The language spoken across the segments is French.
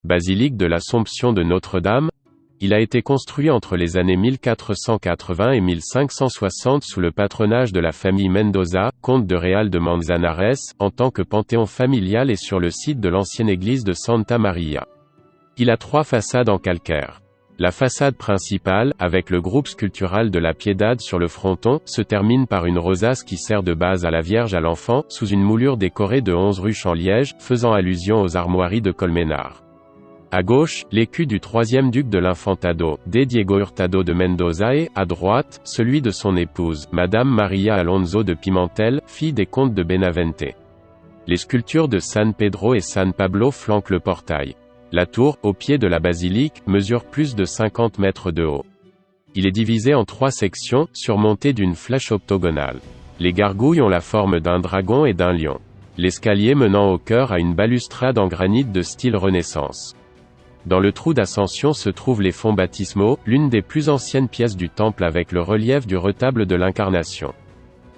Basilique de l'Assomption de Notre-Dame. Il a été construit entre les années 1480 et 1560 sous le patronage de la famille Mendoza, comte de Real de Manzanares, en tant que panthéon familial et sur le site de l'ancienne église de Santa Maria. Il a 3 façades en calcaire. La façade principale, avec le groupe sculptural de la Piedad sur le fronton, se termine par une rosace qui sert de base à la Vierge à l'Enfant, sous une moulure décorée de 11 ruches en liège, faisant allusion aux armoiries de Colmenar. À gauche, l'écu du 3e duc de l'Infantado, D. Diego Hurtado de Mendoza et, à droite, celui de son épouse, Madame Maria Alonso de Pimentel, fille des comtes de Benavente. Les sculptures de San Pedro et San Pablo flanquent le portail. La tour, au pied de la basilique, mesure plus de 50 mètres de haut. Il est divisé en 3 sections, surmontées d'une flèche octogonale. Les gargouilles ont la forme d'un dragon et d'un lion. L'escalier menant au chœur a une balustrade en granit de style Renaissance. Dans le trou d'ascension se trouvent les fonts baptismaux, l'une des plus anciennes pièces du temple avec le relief du retable de l'Incarnation.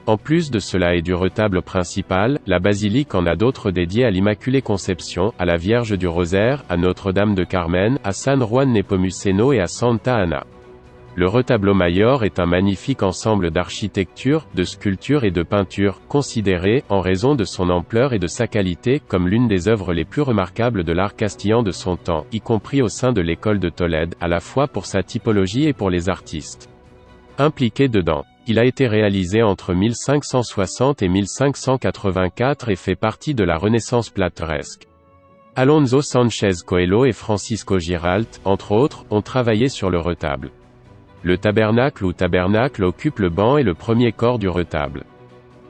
En plus de cela et du retable principal, la basilique en a d'autres dédiés à l'Immaculée Conception, à la Vierge du Rosaire, à Notre-Dame de Carmen, à San Juan Nepomuceno et à Santa Ana. Le retablo mayor est un magnifique ensemble d'architecture, de sculpture et de peinture, considéré, en raison de son ampleur et de sa qualité, comme l'une des œuvres les plus remarquables de l'art castillan de son temps, y compris au sein de l'école de Tolède, à la fois pour sa typologie et pour les artistes impliqués dedans. Il a été réalisé entre 1560 et 1584 et fait partie de la Renaissance plateresque. Alonso Sánchez Coelho et Francisco Giralt, entre autres, ont travaillé sur le retable. Le tabernacle ou tabernacle occupe le banc et le premier corps du retable.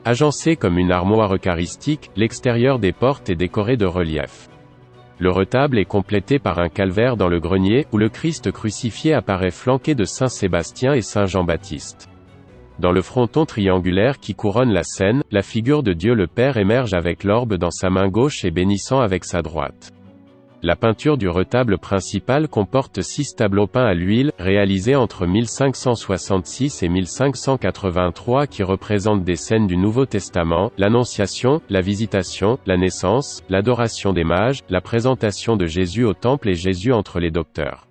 Agencé comme une armoire eucharistique, l'extérieur des portes est décoré de reliefs. Le retable est complété par un calvaire dans le grenier, où le Christ crucifié apparaît flanqué de saint Sébastien et saint Jean-Baptiste. Dans le fronton triangulaire qui couronne la scène, la figure de Dieu le Père émerge avec l'orbe dans sa main gauche et bénissant avec sa droite. La peinture du retable principal comporte 6 tableaux peints à l'huile, réalisés entre 1566 et 1583 qui représentent des scènes du Nouveau Testament, l'Annonciation, la Visitation, la Naissance, l'Adoration des Mages, la présentation de Jésus au Temple et Jésus entre les docteurs.